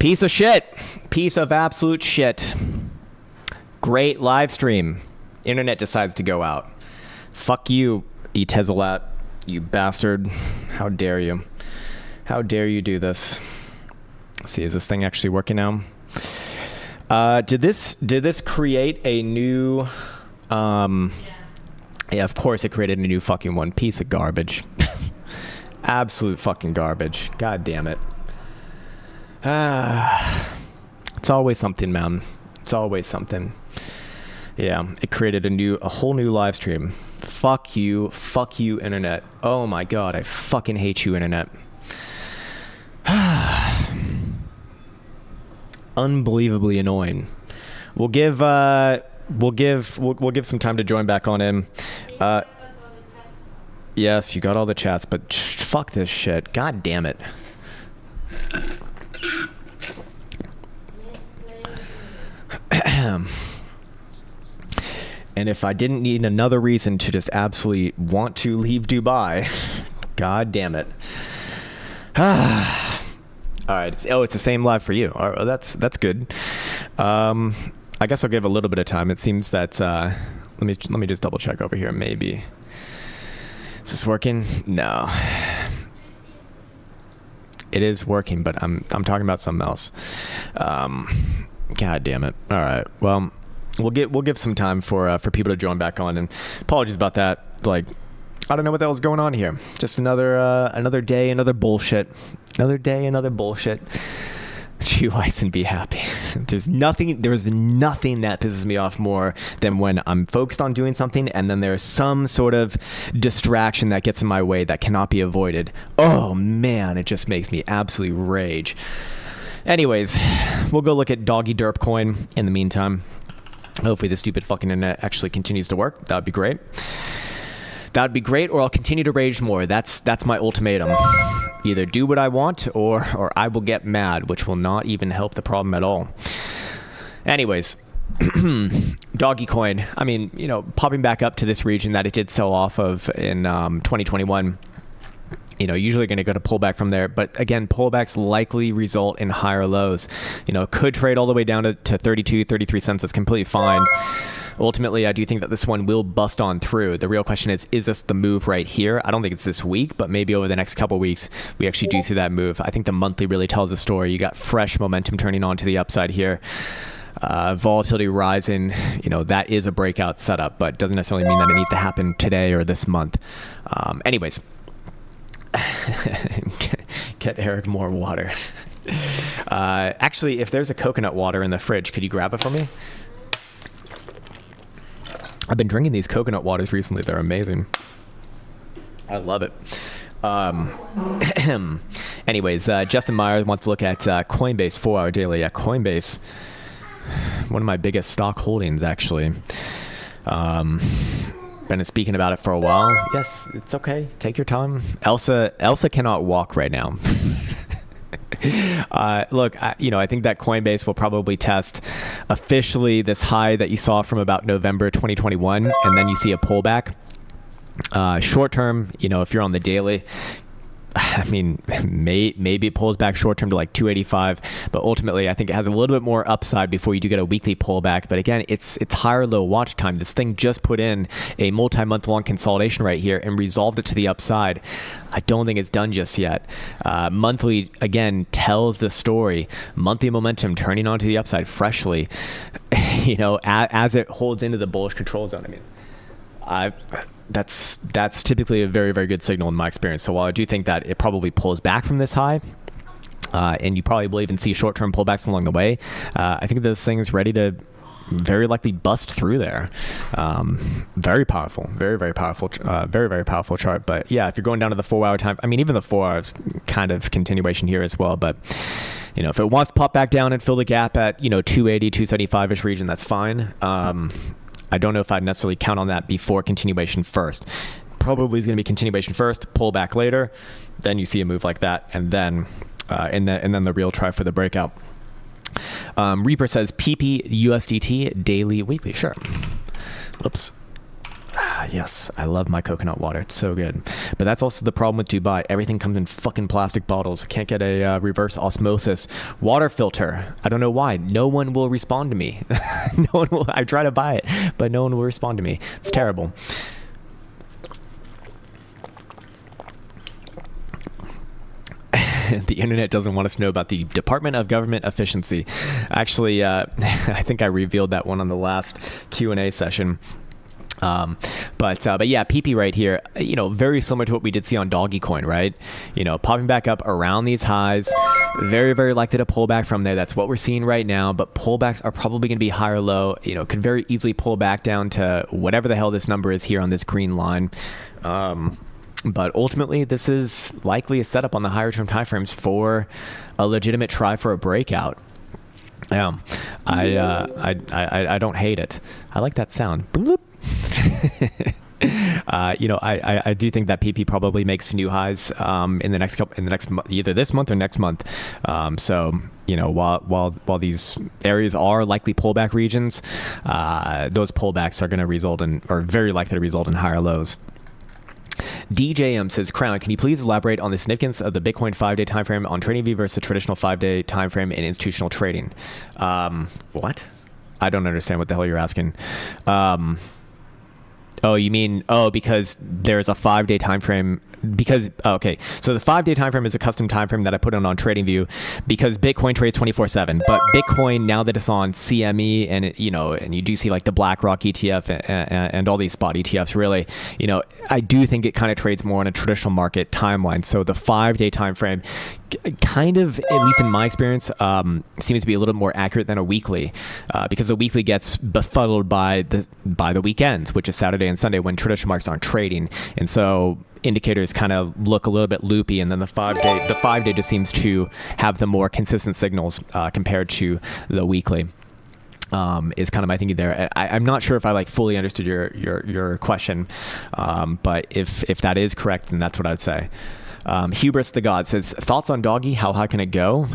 Piece of shit. Piece of absolute shit. Great live stream. Internet decides to go out. Fuck you, Etezelat, you bastard. How dare you? How dare you do this? Let's see, is this thing actually working now? Did this create a new yeah, of course it created a new fucking one. Piece of garbage. Absolute fucking garbage. God damn it. It's always something, man. It's always something. Yeah, it created a whole new live stream. Fuck you, internet. Oh my god, I fucking hate you, internet. Unbelievably annoying. We'll give some time to join back on in. Yes, you got all the chats, but fuck this shit. God damn it. And if I didn't need another reason to just absolutely want to leave Dubai, god damn it. All right. It's the same live for you. All right, that's good. I guess I'll give a little bit of time. It seems that let me just double check over here. Maybe is this working? No, it is working, but I'm talking about something else. God damn it. All right. Well, we'll give some time for people to join back on, and apologies about that. Like, I don't know what the hell's going on here. Just another day, another bullshit. Another day, another bullshit. Chew ice and be happy. There's nothing that pisses me off more than when I'm focused on doing something and then there's some sort of distraction that gets in my way that cannot be avoided. Oh man, it just makes me absolutely rage. Anyways, we'll go look at Dogecoin in the meantime. Hopefully the stupid fucking internet actually continues to work. That would be great. That would be great, or I'll continue to rage more. That's my ultimatum. Either do what I want, or I will get mad, which will not even help the problem at all. Anyways, Dogecoin. I mean, popping back up to this region that it did sell off of in 2021. Usually going to go to pullback from there. But again, pullbacks likely result in higher lows. Could trade all the way down to 32, 33 cents. That's completely fine. Ultimately, I do think that this one will bust on through. The real question is this the move right here? I don't think it's this week, but maybe over the next couple of weeks, we actually do see that move. I think the monthly really tells the story. You got fresh momentum turning on to the upside here. Volatility rising, that is a breakout setup, but doesn't necessarily mean that it needs to happen today or this month. Anyways, get Eric more water. Actually, if there's a coconut water in the fridge, could you grab it for me? I've been drinking these coconut waters recently. They're amazing. I love it. Anyways, Justin Myers wants to look at Coinbase 4-hour daily. Yeah, Coinbase, one of my biggest stock holdings, actually. Been speaking about it for a while. Yes, it's okay. Take your time. Elsa cannot walk right now. Look, I think that Coinbase will probably test officially this high that you saw from about November 2021, and then you see a pullback. Short term, if you're on the daily, I mean, maybe it pulls back short term to like 285, but ultimately I think it has a little bit more upside before you do get a weekly pullback. But again, it's higher low watch time. This thing just put in a multi-month long consolidation right here and resolved it to the upside. I don't think it's done just yet. Monthly, again, tells the story. Monthly momentum turning onto the upside freshly, as it holds into the bullish control zone. I mean, that's typically a very, very good signal in my experience. So while I do think that it probably pulls back from this high, and you probably will even see short-term pullbacks along the way, I think this thing is ready to very likely bust through there. Very powerful, very, very powerful, very, very powerful chart. But yeah, if you're going down to the 4-hour time, I mean, even the 4 hours kind of continuation here as well. But if it wants to pop back down and fill the gap at 280, 275-ish region, that's fine. I don't know if I'd necessarily count on that before continuation first. Probably is going to be continuation first, pull back later, then you see a move like that, and then the real try for the breakout. Reaper says PP USDT daily, weekly. Sure. Oops. Yes, I love my coconut water. It's so good. But that's also the problem with Dubai. Everything comes in fucking plastic bottles. I can't get a reverse osmosis water filter. I don't know why. No one will respond to me. No one will. I try to buy it, but no one will respond to me. It's terrible. The internet doesn't want us to know about the Department of Government Efficiency. Actually, I think I revealed that one on the last Q&A session. But yeah, Pepe right here, very similar to what we did see on Dogecoin, right? Popping back up around these highs, very, very likely to pull back from there. That's what we're seeing right now, but pullbacks are probably going to be high or low, could very easily pull back down to whatever the hell this number is here on this green line. But ultimately, this is likely a setup on the higher term timeframes for a legitimate try for a breakout. Yeah, I don't hate it. I like that sound. Bloop. I do think that PP probably makes new highs in the next either this month or next month. So while these areas are likely pullback regions, those pullbacks are going to result in, or very likely to result in, higher lows. DJM says, Crown, can you please elaborate on the significance of the Bitcoin 5-day time frame on TradingView versus the traditional 5-day time frame in institutional trading? What? I don't understand what the hell you're asking. Oh, you mean, because there's a 5-day time frame. Okay, so the 5-day time frame is a custom time frame that I put on TradingView because Bitcoin trades 24/7. But Bitcoin, now that it's on CME and and you do see like the BlackRock ETF and all these spot ETFs, really, I do think it kind of trades more on a traditional market timeline. So the 5-day time frame, kind of, at least in my experience, seems to be a little bit more accurate than a weekly, because the weekly gets befuddled by the weekends, which is Saturday and Sunday, when traditional markets aren't trading, and so indicators kind of look a little bit loopy. And then the 5-day just seems to have the more consistent signals compared to the weekly. Is kind of my thinking there. I'm not sure if I fully understood your question, but if that is correct, then that's what I'd say. Hubris the God says, thoughts on Doggy? How high can it go?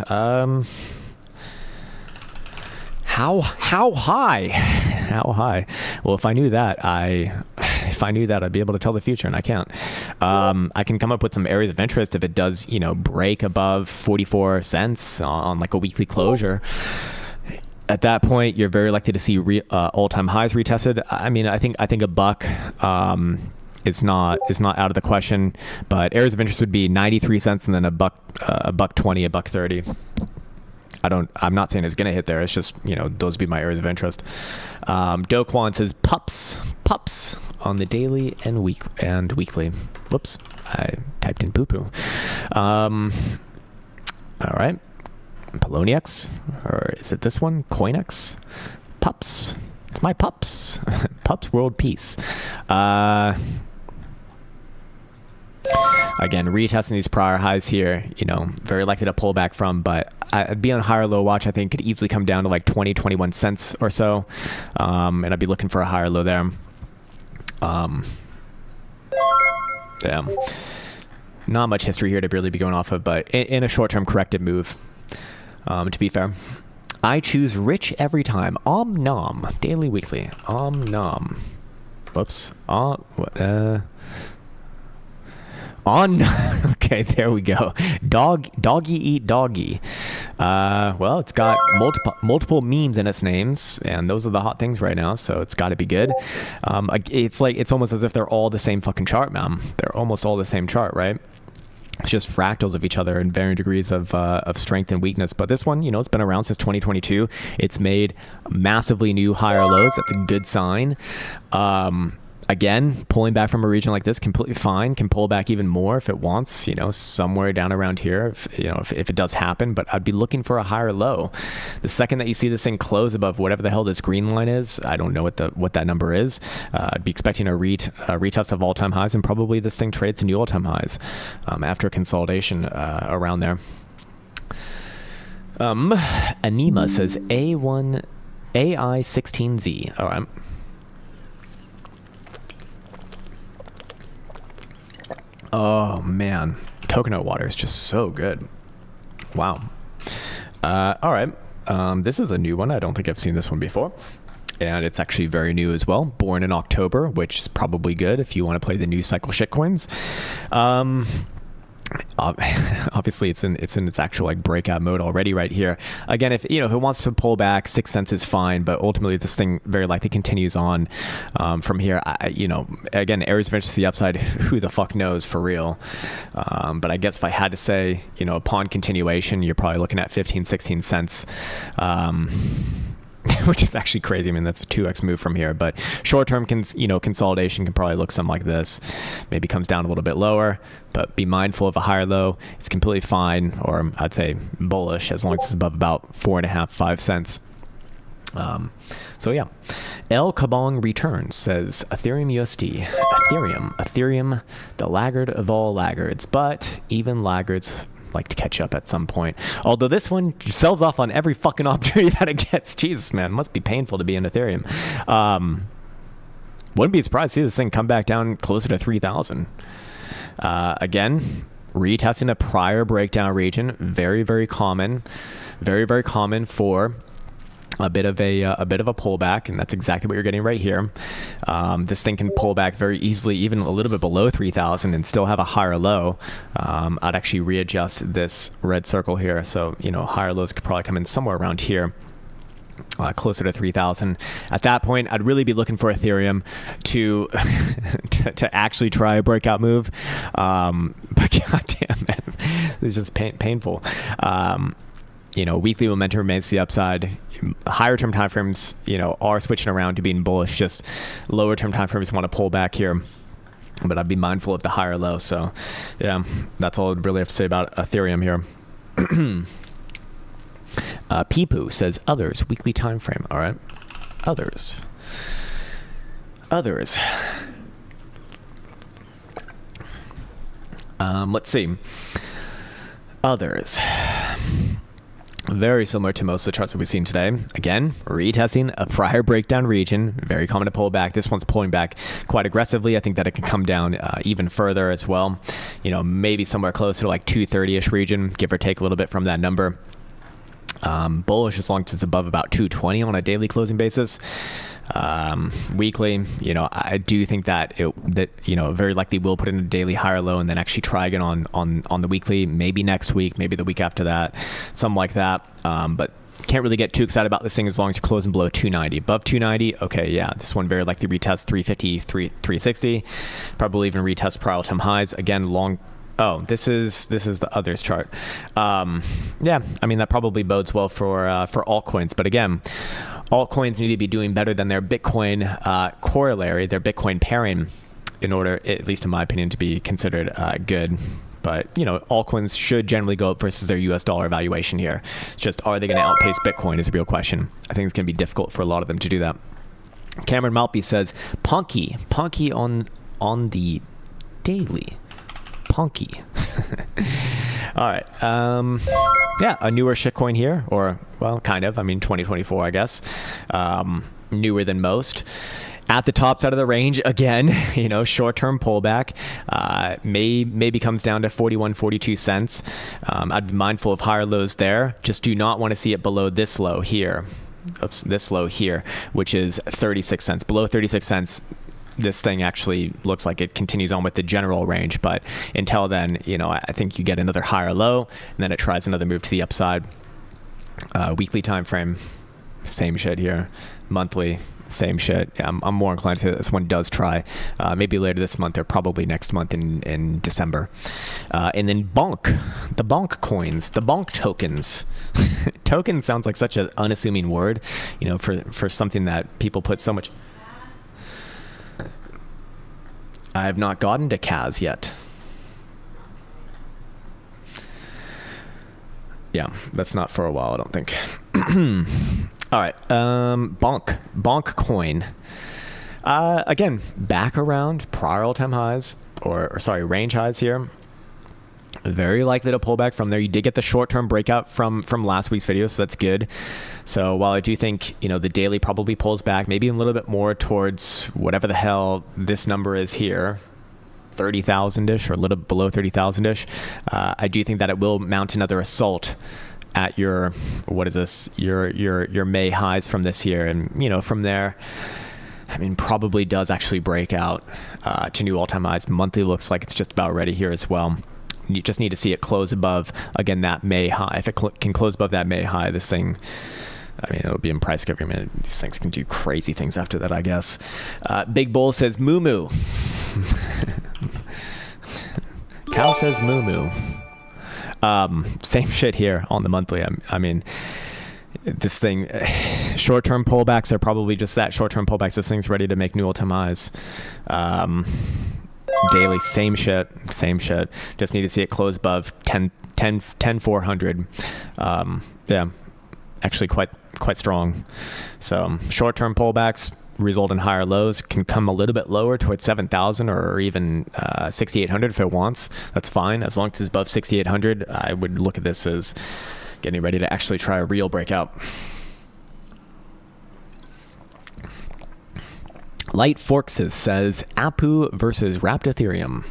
How high? How high? Well, if I knew that, I'd be able to tell the future, and I can't. I can come up with some areas of interest if it does, break above 44 cents on like a weekly closure. At that point, you're very likely to see all-time highs retested. I mean, I think a buck. It's not out of the question, but areas of interest would be 93 cents and then a buck 20, a buck 30. I'm not saying it's going to hit there. It's just, those would be my areas of interest. Doquan says pups on the daily and weekly. Whoops. I typed in poo-poo. All right. Poloniex, or is it this one? Coinex? Pups. It's my pups. Pups world peace. Again, retesting these prior highs here, very likely to pull back from, but I'd be on higher low watch. I think could easily come down to like 20, 21 cents or so. And I'd be looking for a higher low there. Yeah. Not much history here to really be going off of, but in a short-term corrective move, to be fair. I choose rich every time. Om nom. Daily, weekly. Om nom. Whoops. On. Okay, there we go. Doggy eat doggy. Well, it's got multiple memes in its names, and those are the hot things right now, so it's got to be good. It's almost as if they're all the same fucking chart, man. They're almost all the same chart, right? It's just fractals of each other in varying degrees of strength and weakness. But this one, it's been around since 2022. It's made massively new higher lows. That's a good sign. Again, pulling back from a region like this, completely fine. Can pull back even more if it wants, somewhere down around here, if it does happen. But I'd be looking for a higher low. The second that you see this thing close above whatever the hell this green line is, I don't know what that number is. I'd be expecting a retest of all-time highs, and probably this thing trades to new all-time highs after consolidation around there. Anima says AI16Z. All right. Oh man, coconut water is just so good. Wow. All right. This is a new one. I don't think I've seen this one before. And it's actually very new as well, born in October, which is probably good if you want to play the new cycle shitcoins. Obviously it's in its actual like breakout mode already right here. Again, if it wants to pull back, 6 cents is fine, but ultimately this thing very likely continues on from here. Again, areas of interest to the upside, who the fuck knows for real. But I guess if I had to say, upon continuation, you're probably looking at 15, 16 cents. Which is actually crazy. I mean, that's a 2x move from here. But short-term, consolidation can probably look something like this. Maybe comes down a little bit lower, but be mindful of a higher low. It's completely fine, or I'd say bullish, as long as it's above about 4.5, 5 cents. So yeah, El Kabong Returns says Ethereum USD. Ethereum, the laggard of all laggards, but even laggards like to catch up at some point. Although this one sells off on every fucking opportunity that it gets. Jesus, man, must be painful to be in Ethereum. Wouldn't be surprised to see this thing come back down closer to 3,000. Again, retesting a prior breakdown region. Very, very common. Very, very common for a bit of a pullback, and that's exactly what you're getting right here. This thing can pull back very easily, even a little bit below 3,000, and still have a higher low. I'd actually readjust this red circle here, so higher lows could probably come in somewhere around here. Closer to 3,000. At that point, I'd really be looking for Ethereum to to actually try a breakout move. But goddamn, man, it's just painful. Weekly momentum remains to the upside. Higher term timeframes, are switching around to being bullish. Just lower term timeframes want to pull back here. But I'd be mindful of the higher low. So, yeah, that's all I'd really have to say about Ethereum here. Pepe says others weekly time frame. All right, others. Let's see. Others. Very similar to most of the charts that we've seen today. Again, retesting a prior breakdown region. Very common to pull back. This one's pulling back quite aggressively. I think that it can come down even further as well. Maybe somewhere closer to like 230-ish region, give or take a little bit from that number. Bullish as long as it's above about 220 on a daily closing basis. Weekly, I do think that very likely will put in a daily higher low and then actually try again on the weekly, maybe next week, maybe the week after that, something like that. But can't really get too excited about this thing as long as you're closing below 290. Above 290, okay, yeah, this one very likely retest 350, 360, probably even retest prior all-time highs. Again, long. Oh, this is the others chart. Yeah, I mean that probably bodes well for altcoins, but again, altcoins need to be doing better than their Bitcoin corollary, their Bitcoin pairing, in order, at least in my opinion, to be considered good. But altcoins should generally go up versus their US dollar valuation here. It's just, are they going to outpace Bitcoin is a real question. I think it's going to be difficult for a lot of them to do that. Cameron Maltby says Punky on the daily. Punky. All right. Yeah, a newer shitcoin here, or, well, kind of. I mean, 2024, I guess. Newer than most. At the top side of the range, again, short-term pullback. Maybe comes down to 41, 42 cents. I'd be mindful of higher lows there. Just do not want to see it below this low here. Oops, this low here, which is 36 cents. Below 36 cents, this thing actually looks like it continues on with the general range, but until then, I think you get another higher low, and then it tries another move to the upside. Weekly time frame, same shit here. Monthly, same shit. Yeah, I'm more inclined to say that this one does try. Maybe later this month or probably next month in December. And then Bonk, the Bonk coins, the Bonk tokens. Token sounds like such an unassuming word, for something that people put so much. I have not gotten to Kaz yet. Yeah, that's not for a while, I don't think. All right, Bonk coin. Again, back around prior all-time highs, or sorry, range highs here. Very likely to pull back from there. You did get the short-term breakout from last week's video, so that's good. So while I do think, the daily probably pulls back, maybe a little bit more towards whatever the hell this number is here, 30,000-ish or a little below 30,000-ish, I do think that it will mount another assault at your, what is this, your May highs from this year. And, you know, from there, I mean, probably does actually break out to new all-time highs. Monthly looks like it's just about ready here as well. You just need to see it close above, again, that May high. If it can close above that May high, this thing, I mean, it'll be in price every minute. These things can do crazy things after that, I guess. Big Bull says Momu. Cow says Momu. Same shit here on the monthly. I mean, this thing, short-term pullbacks are probably just that, short-term pullbacks. This thing's ready to make new all-time highs. Daily, same shit. Just need to see it close above 10,400. Yeah, actually quite strong. So short-term pullbacks result in higher lows, can come a little bit lower towards 7,000 or even 6,800 if it wants. That's fine. As long as it's above 6,800, I would look at this as getting ready to actually try a real breakout. Light Forks says Appu versus wrapped Ethereum.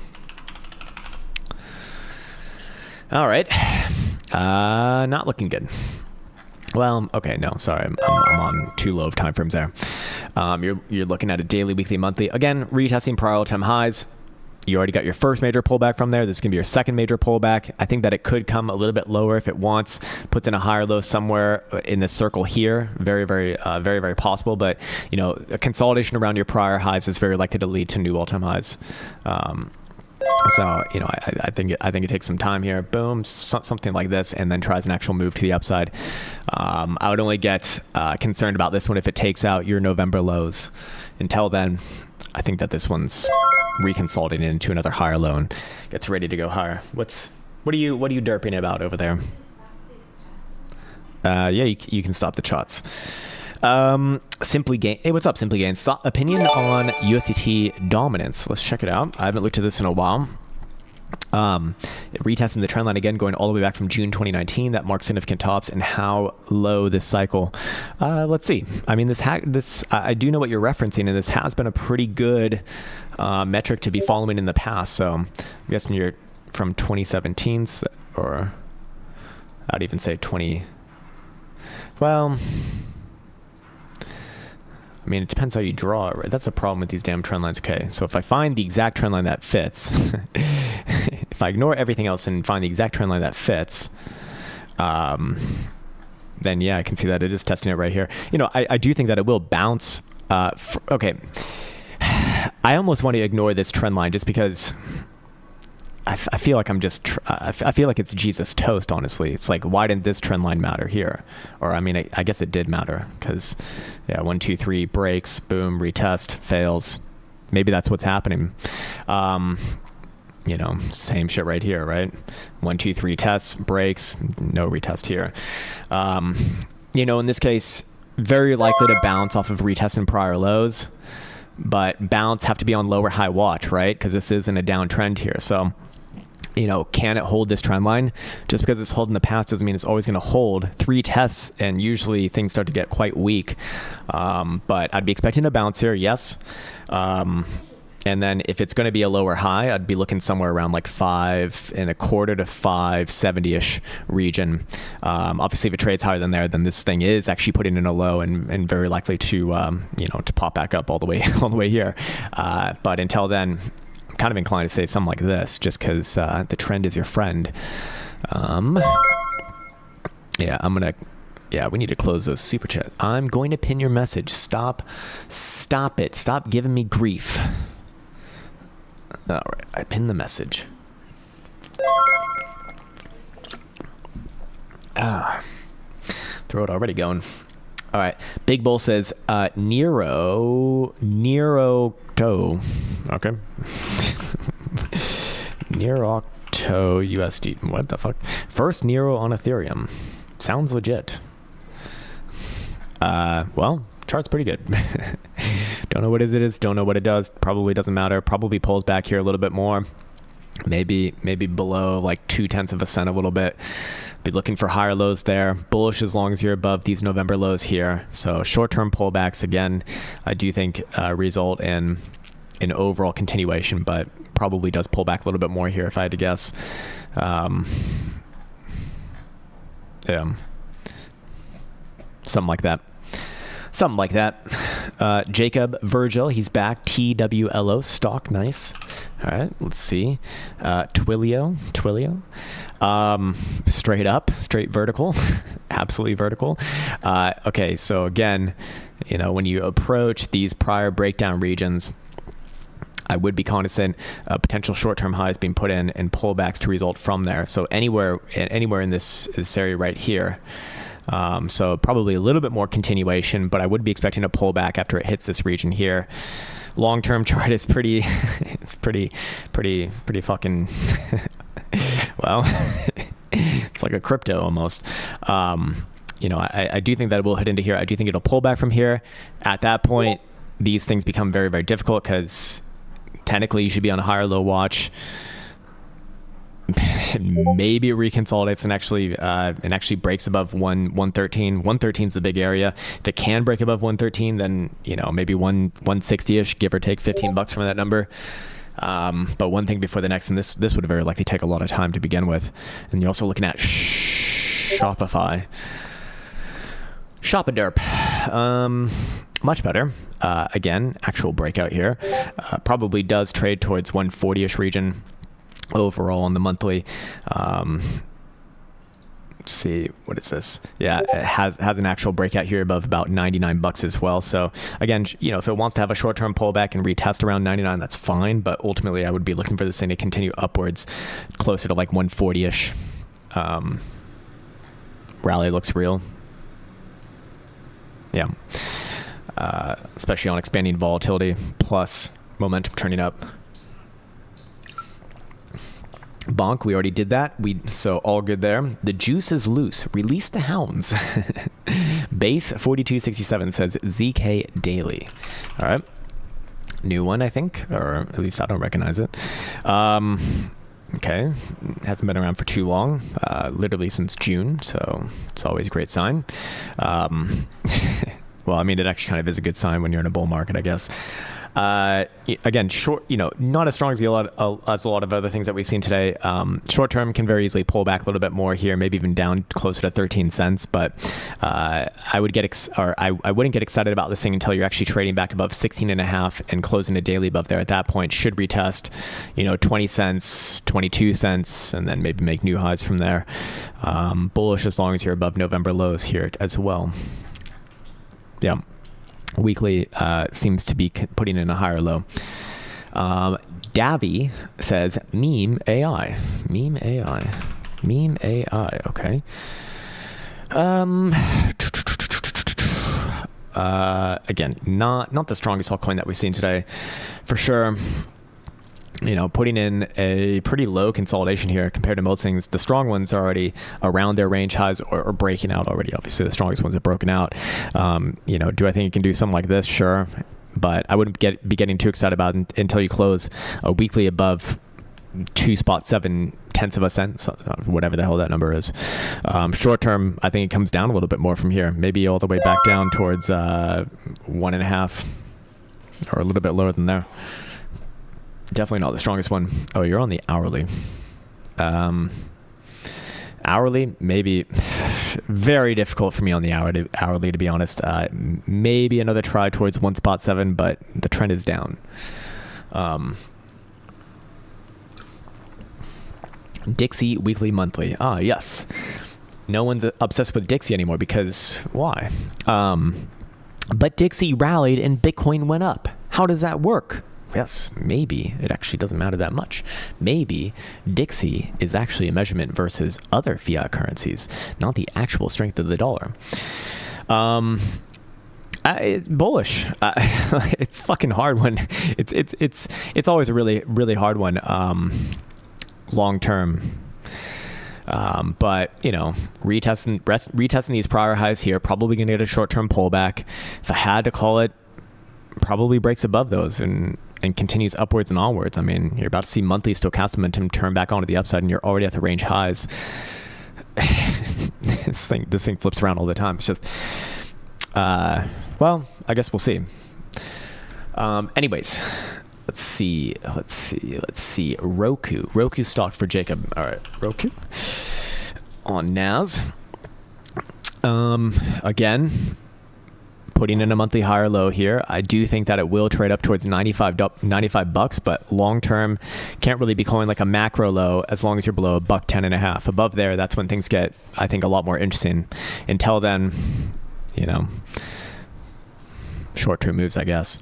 All right. Not looking good. Well, okay, no, sorry, I'm on too low of time frames there. You're looking at a daily, weekly, monthly. Again, retesting prior all-time highs. You already got your first major pullback from there. This is going to be your second major pullback. I think that it could come a little bit lower if it wants, puts in a higher low somewhere in this circle here. Very, very possible. But, you know, a consolidation around your prior highs is very likely to lead to new all-time highs. So, you know, I think it takes some time here. Boom, something like this, and then tries an actual move to the upside. I would only get concerned about this one if it takes out your November lows. Until then, I think that this one's reconsolidating into another higher low and gets ready to go higher. What are you derping about over there? Yeah, you can stop the charts. Simply Gain. Hey, what's up, Simply Gain? Opinion on USDT dominance. Let's check it out. I haven't looked at this in a while. Retesting the trend line again, going all the way back from June 2019. That marks significant tops and how low this cycle. Let's see. I mean, I do know what you're referencing, and this has been a pretty good metric to be following in the past. So I'm guessing you're from 2017, or I'd even say 20. Well, I mean, it depends how you draw it, right? That's the problem with these damn trend lines. Okay, so if I find the exact trend line that fits, if I ignore everything else and find the exact trend line that fits, then yeah, I can see that it is testing it right here. You know, I do think that it will bounce. Okay, I almost want to ignore this trend line just because I feel like I feel like it's Jesus toast, honestly. It's like, why didn't this trend line matter here? Or, I mean, I guess it did matter because, yeah, 1, 2, 3 breaks, boom, retest, fails. Maybe that's what's happening. You know, same shit right here, right? 1, 2, 3 tests, breaks, no retest here. You know, in this case, very likely to bounce off of retest and prior lows, but bounce have to be on lower high watch, right? Because this isn't a downtrend here. So, you know, can it hold this trend line? Just because it's held in the past doesn't mean it's always going to hold. 3 tests, and usually things start to get quite weak. But I'd be expecting a bounce here, yes. And then if it's going to be a lower high, I'd be looking somewhere around like 5.25 to 570-ish region. Obviously, if it trades higher than there, then this thing is actually putting in a low and very likely to, you know, to pop back up all the way here. But until then, I'm kind of inclined to say something like this, just because the trend is your friend. Yeah, yeah, we need to close those super chats. I'm going to pin your message. Stop it. Stop giving me grief. All right, I pinned the message. Throat already going. All right, Big Bull says Nero to. Okay. Nero to USD. What the fuck? First Nero on Ethereum. Sounds legit. Well, chart's pretty good. Don't know what it is. Don't know what it does. Probably doesn't matter. Probably pulls back here a little bit more. Maybe below like 0.2% a little bit. Be looking for higher lows there. Bullish as long as you're above these November lows here. So short-term pullbacks, again, I do think result in an overall continuation, but probably does pull back a little bit more here if I had to guess. Yeah. Something like that. Something like that. Jacob Virgil, he's back. TWLO stock, nice. All right, let's see. Twilio. Straight vertical, absolutely vertical. Okay, so again, you know, when you approach these prior breakdown regions, I would be cognizant of potential short-term highs being put in and pullbacks to result from there. So anywhere in this area right here. So probably a little bit more continuation, but I would be expecting a pullback after it hits this region here. Long-term chart is pretty, it's pretty fucking, well, it's like a crypto almost. You know, I do think that it will hit into here. I do think it'll pull back from here. At that point, these things become very, very difficult because technically you should be on a higher low watch. Maybe it reconsolidates and actually breaks above 113. 113 is the big area. If it can break above 113, then, you know, maybe 160ish, give or take $15 from that number. But one thing before the next, and this would very likely take a lot of time to begin with. And you're also looking at Shopify. Shopaderp. Much better. Again, actual breakout here. Probably does trade towards 140ish region overall on the monthly. Let's see, what is this? Yeah, it has an actual breakout here above about $99 as well. So again, you know, if it wants to have a short-term pullback and retest around 99, that's fine. But ultimately, I would be looking for this thing to continue upwards, closer to like 140ish. Rally looks real. Yeah, especially on expanding volatility plus momentum turning up. Bonk, we already did that. So all good there. The juice is loose. Release the hounds. Base 4267 says ZK daily. All right. New one, I think, or at least I don't recognize it. Okay. Hasn't been around for too long, literally since June. So it's always a great sign. Well, I mean, it actually kind of is a good sign when you're in a bull market, I guess. Again, short, you know, not as strong as a lot of other things that we've seen today. Short term can very easily pull back a little bit more here, maybe even down closer to 13 cents. But I wouldn't get excited about this thing until you're actually trading back above 16.5 and closing a daily above there. At that point, should retest, you know, 20 cents, 22 cents, and then maybe make new highs from there. Bullish as long as you're above November lows here as well. Yeah. Weekly seems to be putting in a higher low. Davy says meme AI. Meme AI. Meme AI. Okay. Again, not the strongest altcoin that we've seen today, for sure. You know, putting in a pretty low consolidation here compared to most things. The strong ones are already around their range highs or breaking out already. Obviously, the strongest ones have broken out. You know, do I think it can do something like this? Sure. But I wouldn't be getting too excited about it until you close a weekly above 2.7 cents, whatever the hell that number is. Short term, I think it comes down a little bit more from here. Maybe all the way back down towards 1.5 or a little bit lower than there. Definitely not the strongest one. Oh, you're on the hourly. Hourly, maybe very difficult for me on the hourly, to be honest. Maybe another try towards 1.7, but the trend is down. Dixie weekly monthly. Ah, yes. No one's obsessed with Dixie anymore because why? But Dixie rallied and Bitcoin went up. How does that work? Yes, maybe it actually doesn't matter that much. Maybe Dixie is actually a measurement versus other fiat currencies, not the actual strength of the dollar. It's bullish. It's fucking hard when it's always a really hard one. Long term. But you know, retesting these prior highs here, probably gonna get a short term pullback. If I had to call it, probably breaks above those and continues upwards and onwards. I mean, you're about to see monthly stochastic momentum turn back onto the upside, and you're already at the range highs. This thing flips around all the time. It's just, well, I guess we'll see. Anyways, let's see. Roku stock for Jacob. All right, Roku on NAS. Again, putting in a monthly higher low here. I do think that it will trade up towards 95 bucks, but long term can't really be calling like a macro low as long as you're below $1.10.5. Above there, that's when things get, I think, a lot more interesting. Until then, you know, short-term moves, I guess.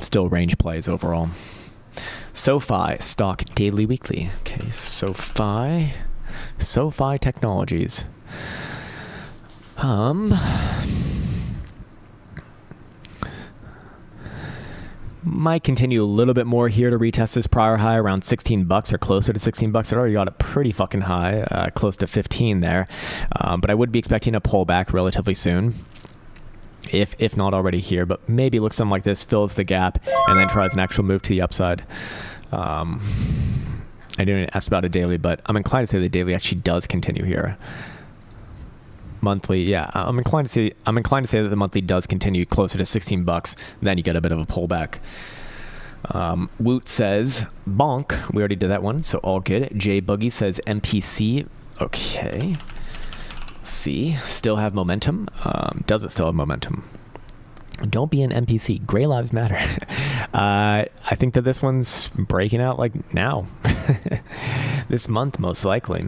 Still range plays overall. Sofi stock daily weekly. Okay, Sofi Technologies. Might continue a little bit more here to retest this prior high around 16 bucks or closer to 16 bucks. It already got a pretty fucking high, close to 15 there. But I would be expecting a pullback relatively soon. If not already here, but maybe looks something like this, fills the gap, and then tries an actual move to the upside. I didn't ask about a daily, but I'm inclined to say the daily actually does continue here. Monthly, yeah, I'm inclined to say that the monthly does continue closer to 16 bucks. Then you get a bit of a pullback. Woot says bonk. We already did that one, so all good. J Buggy says MPC. Okay. See, still have momentum. Does it still have momentum? Don't be an NPC. Gray lives matter. I think that this one's breaking out like now. This month, most likely.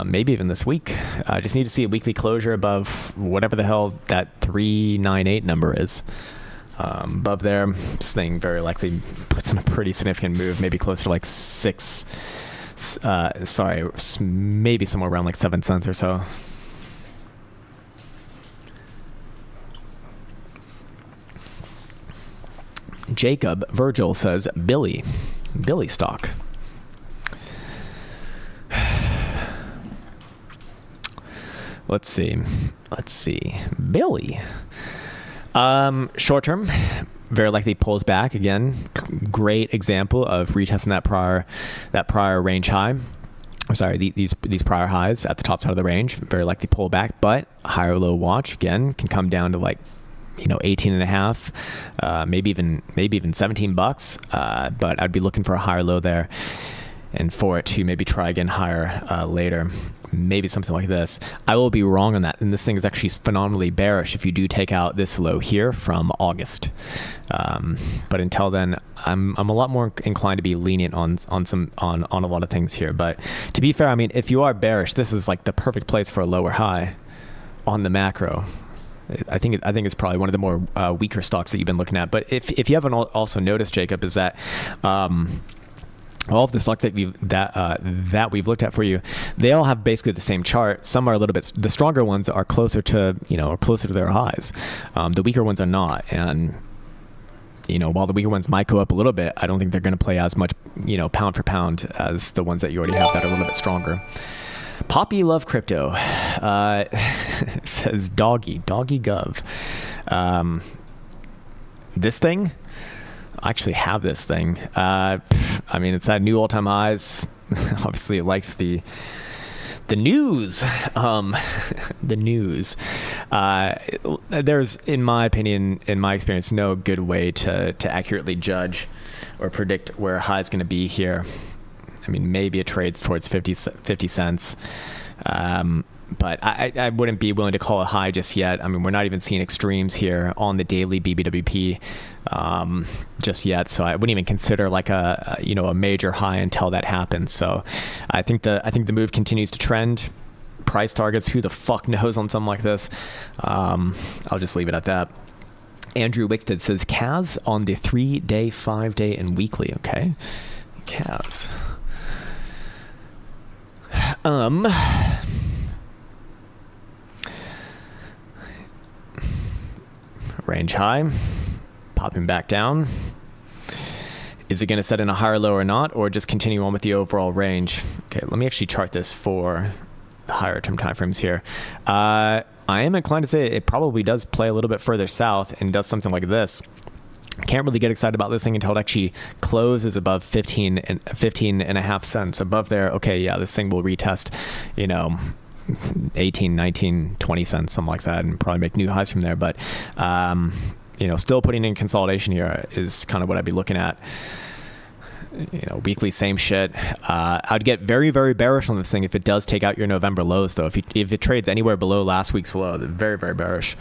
Maybe even this week. I just need to see a weekly closure above whatever the hell that 398 number is. Above there, this thing very likely puts in a pretty significant move, maybe closer to like maybe somewhere around like 7 cents or so. Jacob Virgil says Billy stock. Let's see. Billy. Short term, very likely pulls back again. Great example of retesting that prior range high. I'm sorry, these prior highs at the top side of the range. Very likely pull back, but higher low watch again can come down to like, 18 and a half, maybe even 17 bucks. But I'd be looking for a higher low there, and for it to maybe try again higher later. Maybe something like this. I will be wrong on that, and this thing is actually phenomenally bearish if you do take out this low here from August. But until then, I'm a lot more inclined to be lenient on a lot of things here. But to be fair, I mean, if you are bearish, this is like the perfect place for a lower high on the macro. I think it's probably one of the more weaker stocks that you've been looking at. But if you haven't also noticed, Jacob, is that all of the stocks that we've looked at for you, they all have basically the same chart. Some are a little bit. The stronger ones are closer to their highs. The weaker ones are not. And while the weaker ones might go up a little bit, I don't think they're going to play as much pound for pound as the ones that you already have that are a little bit stronger. Poppy Love Crypto says DoggyGov. This thing, I actually have this thing. I mean, it's at new all-time highs. Obviously, it likes the news. The news. There's, in my opinion, in my experience, no good way to accurately judge or predict where a high is going to be here. I mean, maybe it trades towards 50 cents. But I wouldn't be willing to call it high just yet. I mean, we're not even seeing extremes here on the daily BBWP just yet. So I wouldn't even consider like a major high until that happens. So I think the move continues to trend. Price targets, who the fuck knows on something like this? I'll just leave it at that. Andrew Wickstead says CAS on the 3-day, 5-day, and weekly. Okay, CAS. Range high, popping back down. Is it going to set in a higher low or not, or just continue on with the overall range? Okay, let me actually chart this for the higher term timeframes here. I am inclined to say it probably does play a little bit further south and does something like this. Can't really get excited about this thing until it actually closes above 15 and a half cents. Above there, okay, yeah, this thing will retest, 18, 19, 20 cents, something like that, and probably make new highs from there. But, still putting in consolidation here is kind of what I'd be looking at. Weekly, same shit. I'd get very, very bearish on this thing if it does take out your November lows, though. If it trades anywhere below last week's low, then very, very bearish.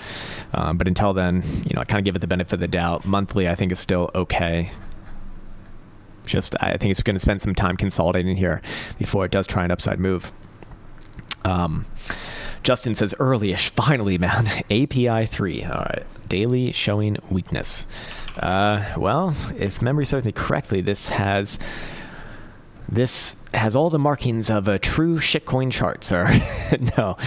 But until then, I kind of give it the benefit of the doubt. Monthly, I think is still okay. I think it's going to spend some time consolidating here before it does try an upside move. Justin says, early-ish, finally, man. API 3. All right. Daily showing weakness. Well, if memory serves me correctly, this has all the markings of a true shitcoin chart, sir. No.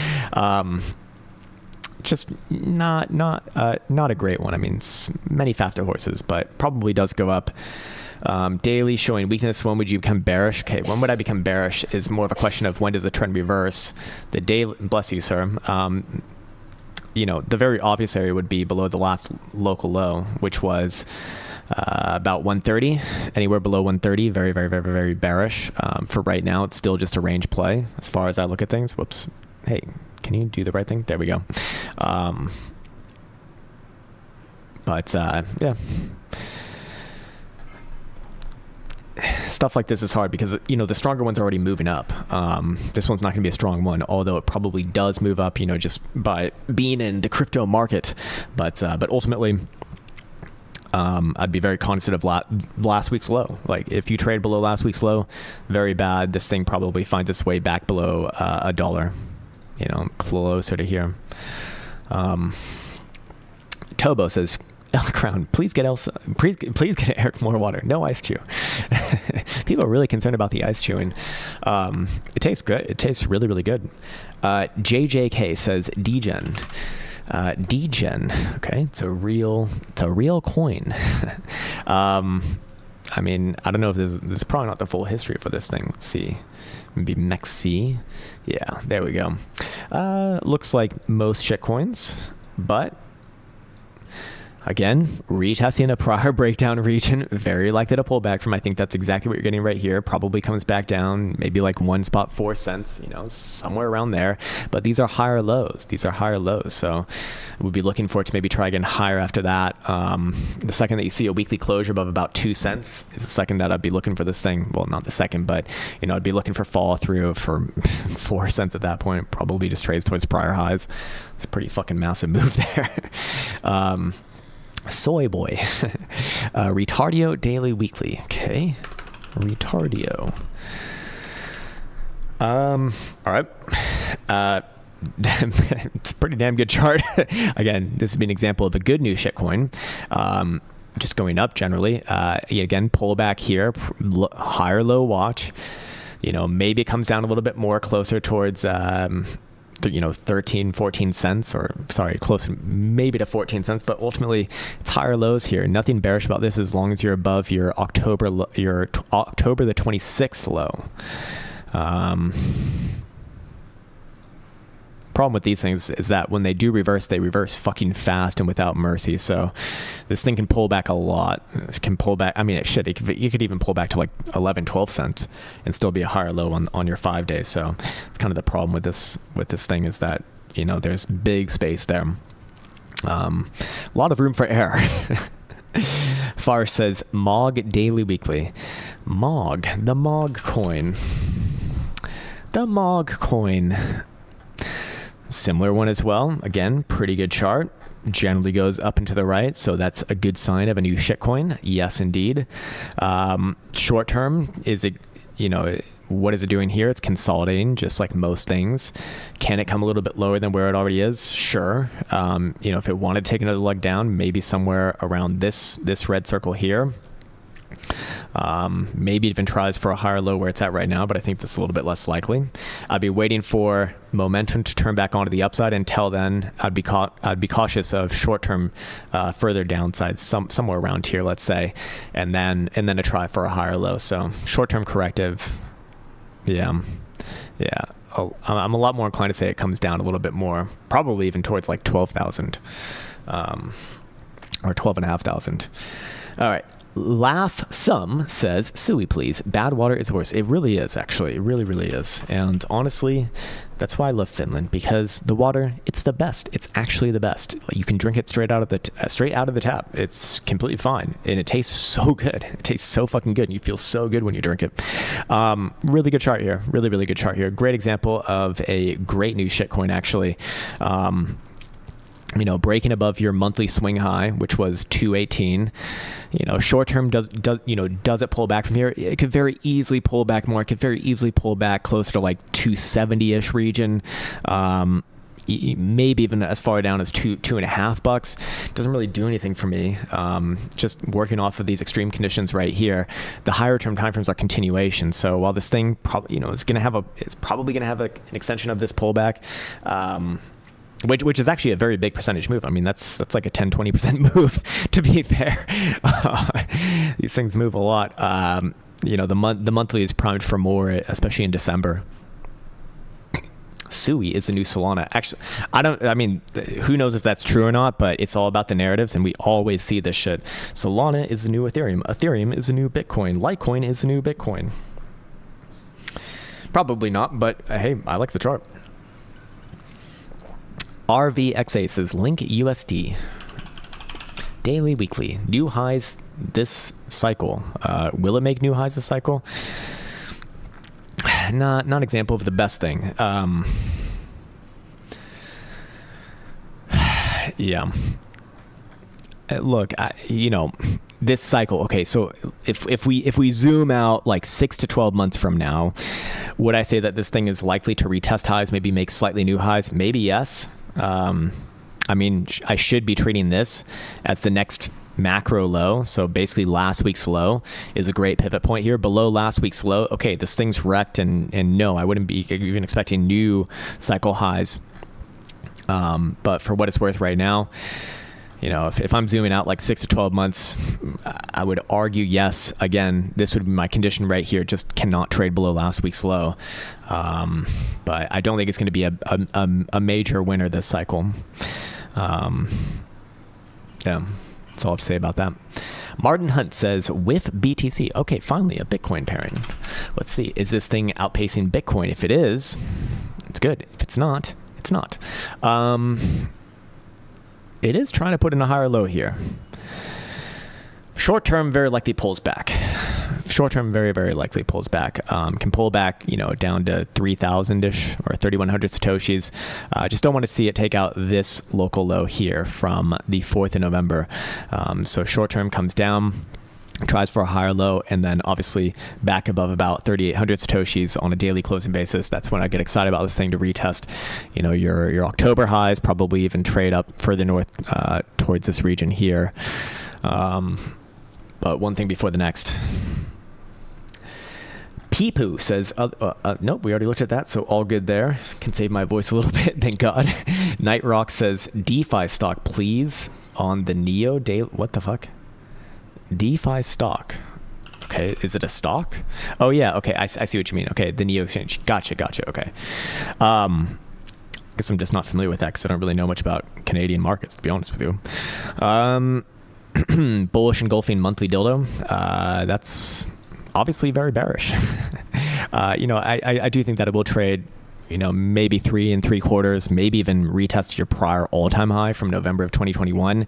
Just not a great one. I mean, many faster horses, but probably does go up. Daily showing weakness. When would you become bearish? Okay, when would I become bearish is more of a question of when does the trend reverse. The daily, bless you, sir. The very obvious area would be below the last local low, which was about 130. Anywhere below 130, very, very, very, very bearish. For right now, it's still just a range play as far as I look at things. Whoops. Hey, can you do the right thing? There we go. Yeah. Stuff like this is hard because the stronger one's already moving up. This one's not going to be a strong one, although it probably does move up, just by being in the crypto market. But ultimately, I'd be very cognizant of last week's low. Like if you trade below last week's low, very bad. This thing probably finds its way back below $1. Closer to here. Tobo says, Crown, please get Eric more water. No ice chew. People are really concerned about the ice chewing. It tastes good. It tastes really, really good. JJK says Djen. Djen. Okay, it's a real coin. I mean, I don't know if this is probably not the full history for this thing. Let's see. Maybe Mexi. Yeah, there we go. Looks like most shitcoins, but again, retesting a prior breakdown region, very likely to pull back from. I think that's exactly what you're getting right here. Probably comes back down, maybe like 1.4 cents, somewhere around there. But these are higher lows. So we'll be looking for it to maybe try again higher after that. The second that you see a weekly closure above about 2 cents is the second that I'd be looking for this thing. Well, not the second, but I'd be looking for follow through for 4 cents at that point. Probably just trades towards prior highs. It's a pretty fucking massive move there. Soy boy. Retardo daily weekly. Okay. Retardo. All right. It's a pretty damn good chart. Again, this would be an example of a good new shitcoin. Just going up generally. Again, pullback here, higher low watch. Maybe it comes down a little bit more closer towards 13, 14 cents, or sorry, close maybe to 14 cents, but ultimately it's higher lows here. Nothing bearish about this as long as you're above your October the 26th low. Problem with these things is that when they do reverse, they reverse fucking fast and without mercy. So this thing can pull back a lot. It can pull back. I mean, it should. You could even pull back to like 11, 12 cents and still be a higher low on your 5 days. So it's kind of the problem with this thing is that, there's big space there. A lot of room for error. Far says MOG daily weekly. MOG, the MOG coin. The MOG coin. Similar one as well. Again, pretty good chart. Generally goes up and to the right, so that's a good sign of a new shitcoin. Yes, indeed. Short term, is it, what is it doing here? It's consolidating, just like most things. Can it come a little bit lower than where it already is? Sure. If it wanted to take another leg down, maybe somewhere around this red circle here. Maybe even tries for a higher low where it's at right now, but I think that's a little bit less likely. I'd be waiting for momentum to turn back onto the upside. Until then, I'd be cautious of short-term further downsides, somewhere around here, let's say, and then to try for a higher low. So short-term corrective, yeah. I'm a lot more inclined to say it comes down a little bit more, probably even towards like 12,000 or 12,500. All right. Laugh Some says, Sui, please. Bad water is worse. It really is, actually. It really, really is. And honestly, that's why I love Finland, because the water, it's the best. It's actually the best. You can drink it straight out of the tap. It's completely fine, and it tastes so good. It tastes so fucking good. You feel so good when you drink it. Really good chart here. Really, really good chart here. Great example of a great new shitcoin, actually. Breaking above your monthly swing high, which was 218. Short term does it pull back from here? It could very easily pull back more. It could very easily pull back closer to like 270-ish region. Maybe even as far down as $2.5. Doesn't really do anything for me. Just working off of these extreme conditions right here. The higher term timeframes are continuation. So while this thing probably it's probably gonna have an extension of this pullback. Which is actually a very big percentage move. I mean, that's like a 10-20% move, to be fair. These things move a lot. The monthly is primed for more, especially in December. Sui is the new Solana. Actually, who knows if that's true or not, but it's all about the narratives, and we always see this shit. Solana is the new Ethereum. Ethereum is the new Bitcoin. Litecoin is the new Bitcoin. Probably not, but hey, I like the chart. RVXA says, Link USD. Daily, weekly. New highs this cycle. Will it make new highs this cycle? Not an example of the best thing. Yeah. Look, this cycle. Okay, so if we zoom out like 6 to 12 months from now, would I say that this thing is likely to retest highs, maybe make slightly new highs? Maybe yes. I should be treating this as the next macro low. So basically last week's low is a great pivot point here. Below last week's low, okay, this thing's wrecked, and no, I wouldn't be even expecting new cycle highs. But for what it's worth right now, if I'm zooming out like 6 to 12 months, I would argue, yes, again, this would be my condition right here. Just cannot trade below last week's low. But I don't think it's going to be a major winner this cycle. Yeah, that's all I have to say about that. Martin Hunt says, with BTC, okay, finally a Bitcoin pairing. Let's see, is this thing outpacing Bitcoin? If it is, it's good. If it's not, it's not. It is trying to put in a higher low here. Short term, very likely pulls back. Short term, very, very likely pulls back. Can pull back, down to 3,000-ish or 3,100 Satoshis. Just don't want to see it take out this local low here from the 4th of November. So short term comes down, tries for a higher low, and then obviously back above about 3,800 Satoshis on a daily closing basis. That's when I get excited about this thing to retest, your October highs, probably even trade up further north towards this region here. But one thing before the next. Pepe says, nope, we already looked at that, so all good there. Can save my voice a little bit, thank God. Night Rock says, DeFi stock, please, on the Neo daily. What the fuck? DeFi stock. Okay, is it a stock? Oh yeah, okay, I see what you mean. Okay, the Neo exchange. Gotcha, okay. Guess I'm just not familiar with that because I don't really know much about Canadian markets, to be honest with you. Bullish engulfing monthly dildo. That's obviously very bearish. I do think that it will trade, maybe 3 3/4, maybe even retest your prior all-time high from November of 2021.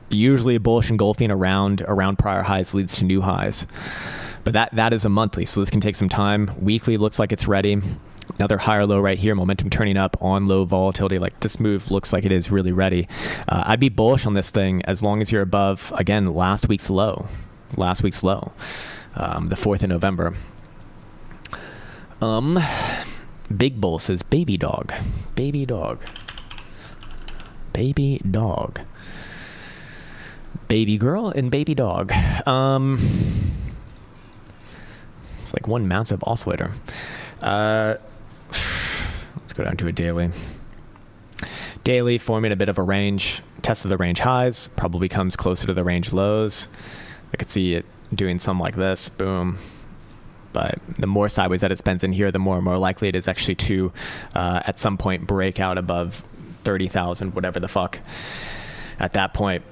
Usually bullish engulfing around prior highs leads to new highs, but that is a monthly, so this can take some time. Weekly looks like it's ready. Another higher low right here, momentum turning up on low volatility. Like, this move looks like it is really ready. I'd be bullish on this thing as long as you're above, again, last week's low, the 4th of November. Big Bull says, BabyDog. Baby girl and baby dog. It's like one massive oscillator. Let's go down to a daily. Daily forming a bit of a range. Test of the range highs. Probably comes closer to the range lows. I could see it doing something like this. Boom. But the more sideways that it spends in here, the more and more likely it is actually to, at some point, break out above 30,000, whatever the fuck. At that point,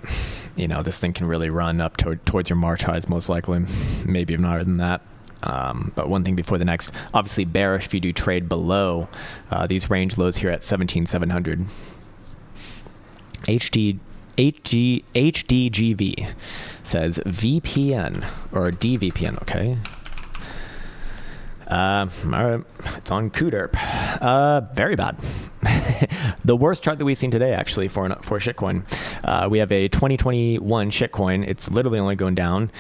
this thing can really run up towards your March highs, most likely, maybe even higher than that. But one thing before the next, obviously bearish if you do trade below these range lows here at 17,700. HDGV says VPN or DVPN. Okay. All right, it's on Kuderp. Very bad. The worst chart that we've seen today, actually, for a shitcoin. We have a 2021 shitcoin. It's literally only going down.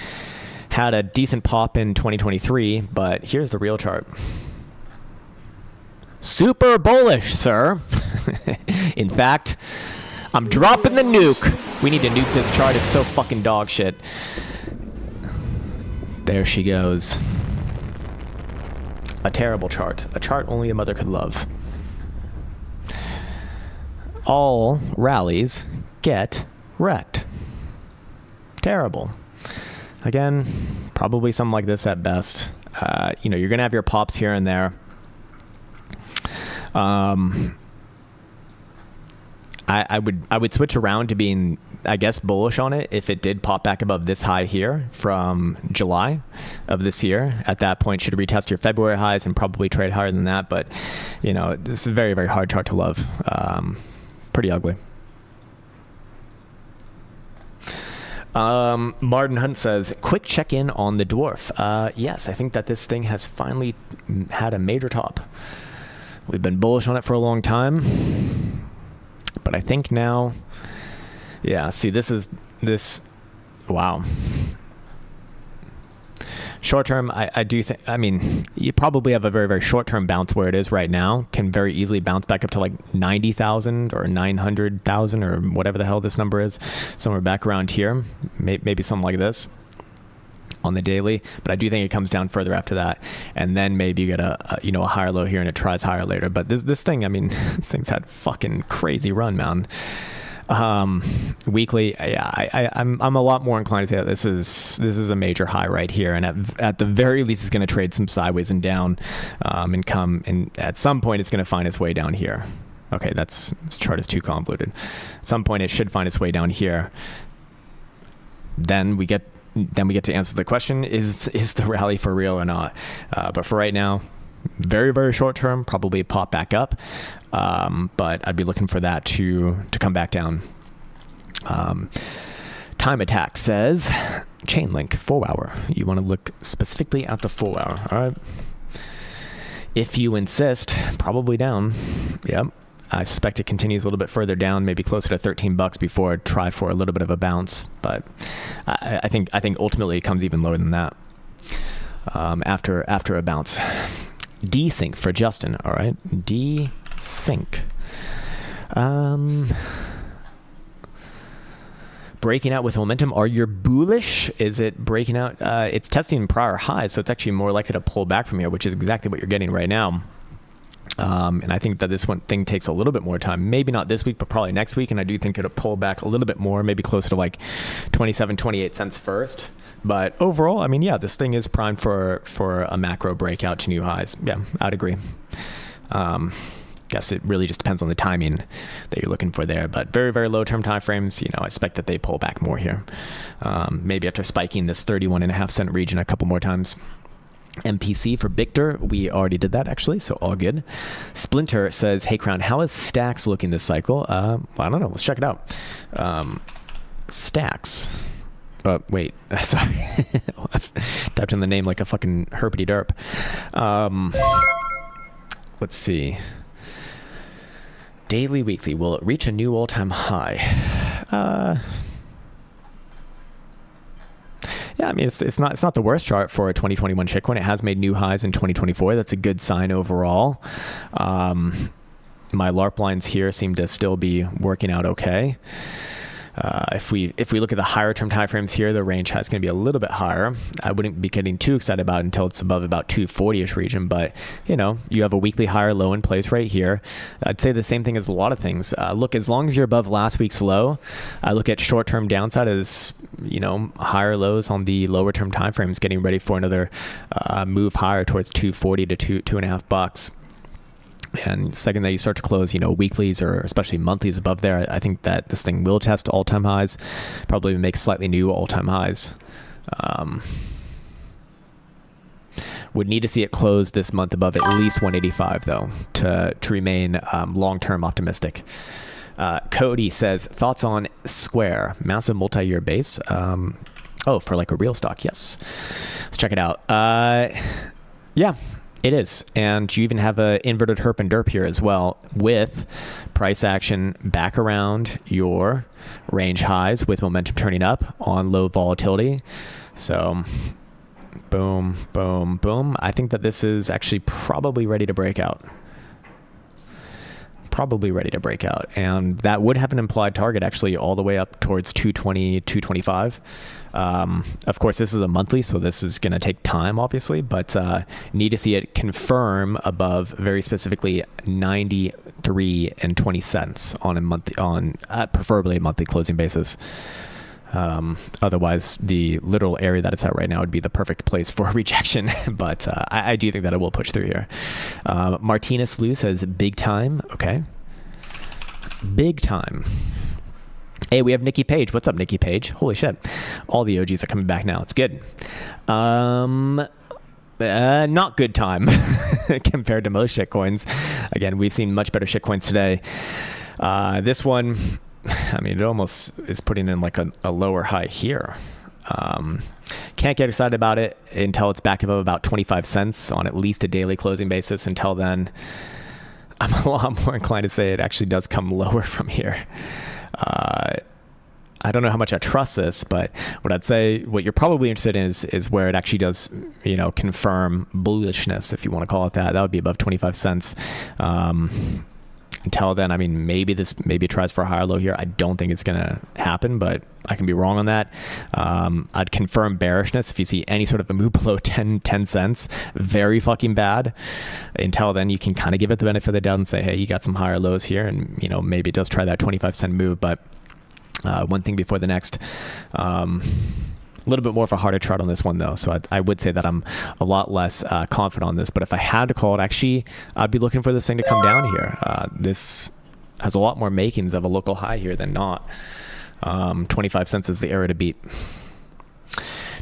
Had a decent pop in 2023, but here's the real chart. Super bullish, sir. In fact, I'm dropping the nuke. We need to nuke this chart. It's so fucking dog shit. There she goes. A terrible chart. A chart only a mother could love. All rallies get wrecked. Terrible. Again, probably something like this at best. You're going to have your pops here and there. I would switch around to being, I guess, bullish on it if it did pop back above this high here from July of this year. At that point, should retest your February highs and probably trade higher than that. But, this is a very, very hard chart to love. Pretty ugly. Martin Hunt says, quick check-in on the dwarf. Yes, I think that this thing has finally had a major top. We've been bullish on it for a long time. But I think now, yeah, see, wow. Short term, I do think, you probably have a very, very short term bounce where it is right now. Can very easily bounce back up to like 90,000 or 900,000 or whatever the hell this number is. Somewhere back around here, maybe something like this on the daily. But I do think it comes down further after that. And then maybe you get a higher low here and it tries higher later. But this thing, this thing's had fucking crazy run, man. Weekly, yeah, I'm a lot more inclined to say that this is a major high right here, and at the very least, it's going to trade some sideways and down, and at some point, it's going to find its way down here. Okay, this chart is too convoluted. At some point, it should find its way down here. Then we get to answer the question: is the rally for real or not? But for right now, very, very short term, probably pop back up. But I'd be looking for that to come back down. Time Attack says, Chainlink, 4 hour. You want to look specifically at the 4 hour. All right. If you insist, probably down. Yep. I suspect it continues a little bit further down, maybe closer to $13 before I try for a little bit of a bounce. But I think ultimately it comes even lower than that after a bounce. Desync for Justin. All right. Desync. Breaking out with momentum. Are you bullish? Is it breaking out? It's testing prior highs, so it's actually more likely to pull back from here, which is exactly what you're getting right now. And I think that this thing takes a little bit more time. Maybe not this week, but probably next week. And I do think it'll pull back a little bit more, maybe closer to like 27, 28 cents first. But overall, this thing is primed for a macro breakout to new highs. Yeah, I'd agree. Guess it really just depends on the timing that you're looking for there. But very, very low term time frames, I expect that they pull back more here. Maybe after spiking this 31.5 cent region a couple more times. MPC for Victor, we already did that actually, so all good. Splinter says, hey Crown, how is Stacks looking this cycle? I don't know, let's check it out. Stacks. Wait, sorry. I've typed in the name like a fucking herpity derp. Let's see. Daily, weekly, will it reach a new all-time high? Yeah, it's not the worst chart for a 2021 shitcoin. It has made new highs in 2024. That's a good sign overall. My LARP lines here seem to still be working out okay. If we look at the higher term time frames here, the range is going to be a little bit higher. I wouldn't be getting too excited about it until it's above about 240-ish region. But, you have a weekly higher low in place right here. I'd say the same thing as a lot of things. Look, as long as you're above last week's low, I look at short-term downside as, higher lows on the lower term time frames, getting ready for another move higher towards 240 to $2.5. And second that you start to close, weeklies or especially monthlies above there, I think that this thing will test all-time highs, probably make slightly new all-time highs. Would need to see it close this month above at least 185 though to remain long-term optimistic. Cody says, thoughts on Square, massive multi-year base. For like a real stock. Yes. Let's check it out. Yeah, it is. And you even have a inverted herp and derp here as well, with price action back around your range highs with momentum turning up on low volatility. So boom, boom, boom. I think that this is actually probably ready to break out. And that would have an implied target actually all the way up towards 220, 225. Of course, this is a monthly, so this is going to take time, obviously, but need to see it confirm above, very specifically, 93 and 20 cents on a monthly, preferably a monthly closing basis. Otherwise, the literal area that it's at right now would be the perfect place for rejection. But I do think that it will push through here. Martinez Lou says big time. Okay. Big time. Hey, we have Nikki Page. What's up, Nikki Page? Holy shit. All the OGs are coming back now. It's good. Not good time compared to most shitcoins. Again, we've seen much better shitcoins today. This one, I mean, it almost is putting in like a lower high here. Can't get excited about it until it's back above about 25 cents on at least a daily closing basis. Until then, I'm a lot more inclined to say it actually does come lower from here. I don't know how much I trust this, but what I'd say, what you're probably interested in is where it actually does, confirm bullishness, if you want to call it that. That would be above 25 cents. Until then, I mean, maybe it tries for a higher low here. I don't think it's going to happen, but I can be wrong on that. I'd confirm bearishness if you see any sort of a move below 10 cents. Very fucking bad. Until then, you can kind of give it the benefit of the doubt and say, hey, you got some higher lows here, and maybe it does try that 25-cent move. But one thing before the next. A little bit more of a harder chart on this one though, so I would say that I'm a lot less confident on this. But if I had to call it, actually, I'd be looking for this thing to come down here. This has a lot more makings of a local high here than not. 25 cents is the area to beat.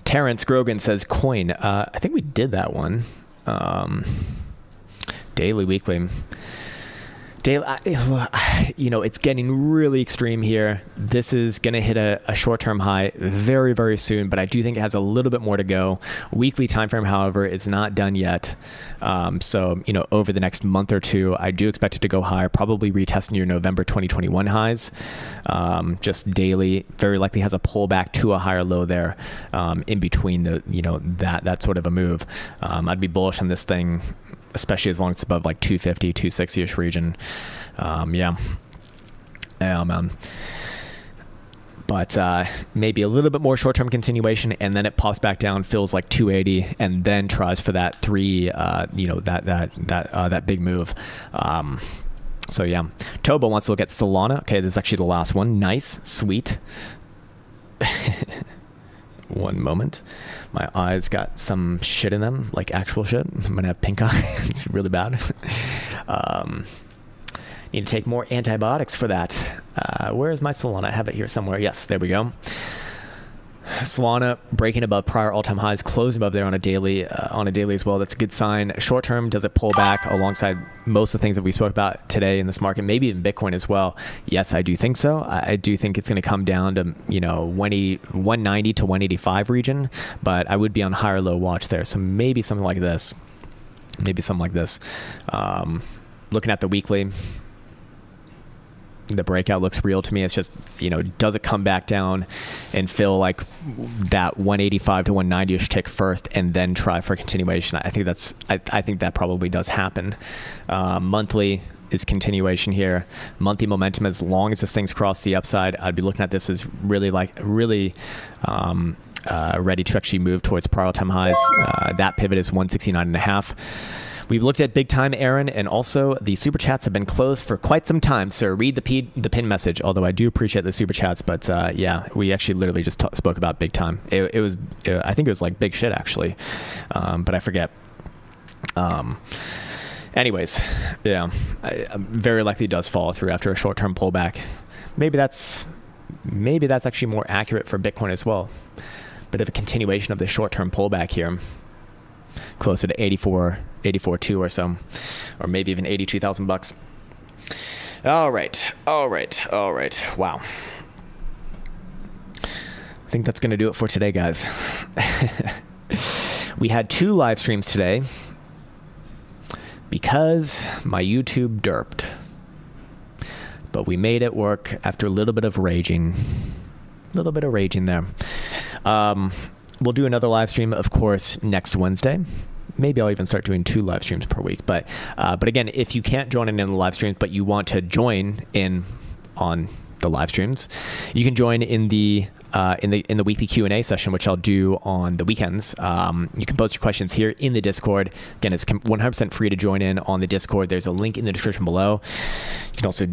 Terrence Grogan says coin. I think we did that one. Daily, weekly. It's getting really extreme here. This is going to hit a short-term high very, very soon, but I do think it has a little bit more to go. Weekly time frame, however, is not done yet. So, over the next month or two, I do expect it to go higher, probably retesting your November 2021 highs. Just daily, very likely has a pullback to a higher low there in between that sort of a move. I'd be bullish on this thing, especially as long as it's above like 250, 260-ish region. Yeah, man. But maybe a little bit more short-term continuation, and then it pops back down, feels like 280, and then tries for that that big move. So yeah, Tobo wants to look at Solana. Okay, this is actually the last one. Nice, sweet. One moment. My eyes got some shit in them, like actual shit. I'm gonna have pink eye. It's really bad. Need to take more antibiotics for that. Where is my Solana? I have it here somewhere. Yes, there we go. Solana breaking above prior all-time highs, closing above there on a daily as well. That's a good sign. Short term, does it pull back alongside most of the things that we spoke about today in this market? Maybe even Bitcoin as well. Yes, I do think so. I do think it's going to come down to 190 to 185 region, but I would be on higher low watch there. So maybe something like this. Looking at the weekly, the breakout looks real to me. It's just, does it come back down and feel like that 185 to 190-ish tick first and then try for continuation? I think that probably does happen. Monthly is continuation here. Monthly momentum, as long as this thing's crossed the upside, I'd be looking at this as really ready to actually move towards prior all-time highs. That pivot is 169.5. We've looked at big time, Aaron, and also the super chats have been closed for quite some time. So read the pin message. Although I do appreciate the super chats, but yeah, we actually literally just spoke about big time. I think it was like big shit actually, but I forget. Anyways, yeah, very likely does follow through after a short-term pullback. Maybe that's actually more accurate for Bitcoin as well. Bit of a continuation of the short-term pullback here, closer to 84.2 or so, or maybe even $82,000. All right. Wow. I think that's going to do it for today, guys. We had 2 live streams today because my YouTube derped. But we made it work after a little bit of raging. A little bit of raging there. We'll do another live stream, of course, next Wednesday. Maybe I'll even start doing 2 live streams per week. But again, if you can't join in the live streams, but you want to join in on the live streams, you can join in the weekly Q&A session, which I'll do on the weekends. You can post your questions here in the Discord. Again, it's 100% free to join in on the Discord. There's a link in the description below. You can also,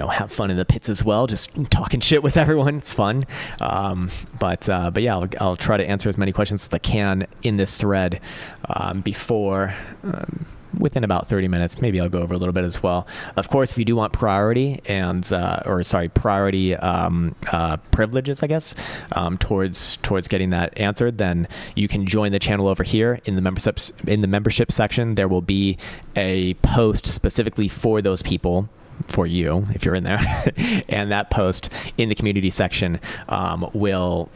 have fun in the pits as well, just talking shit with everyone. It's fun. But yeah, I'll try to answer as many questions as I can in this thread before. Within about 30 minutes, maybe I'll go over a little bit as well. Of course, if you do want priority privileges, I guess, towards getting that answered, then you can join the channel over here in the membership section. There will be a post specifically for those people, for you if you're in there, and that post in the community section will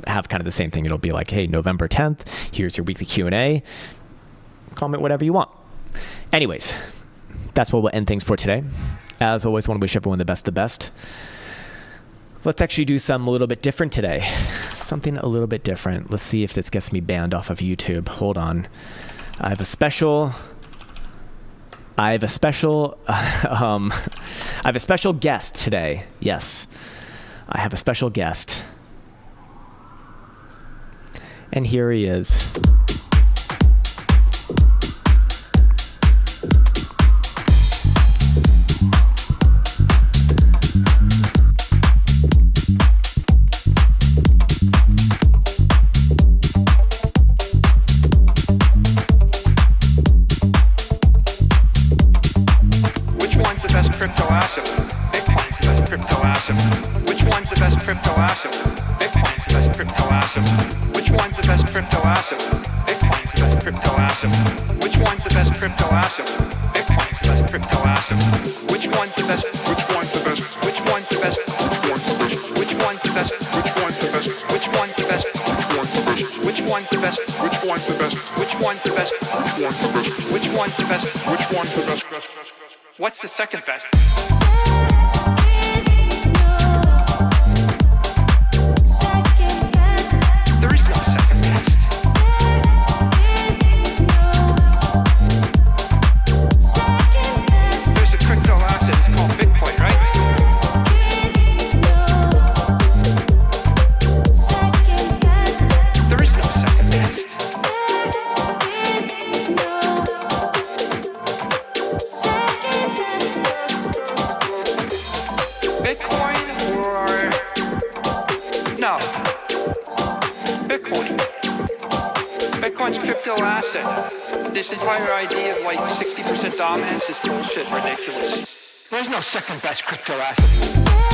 have kind of the same thing. It'll be like, hey, November 10th, here's your weekly Q&A. Comment whatever you want. Anyways, that's what we'll end things for today. As always, want to wish everyone the best. Let's actually do something a little bit different today. Something a little bit different. Let's see if this gets me banned off of YouTube. Hold on. I have a special guest today. Yes, I have a special guest. And here he is. Crypto asset. Bitcoin's the best crypto asset. Which one's the best crypto asset? Bitcoin's the best crypto asset. Which one's the best crypto asset? Bitcoin's the best crypto asset. Which one's the best crypto asset? Bitcoin's the best crypto asset. Which one's the best? Which one's the best? Which one's the best? Which one's the best? Which one's the best? Which one's the best? Which one's the best? Which one's the best? Which one's the best? Which one's the best? Which one's the best? What's the second best? There is no second best. There's a crypto asset, it's called Bitcoin, right? There is no second best. Bitcoin's crypto asset. This entire idea of like 60% dominance is bullshit, ridiculous. There's no second best crypto asset.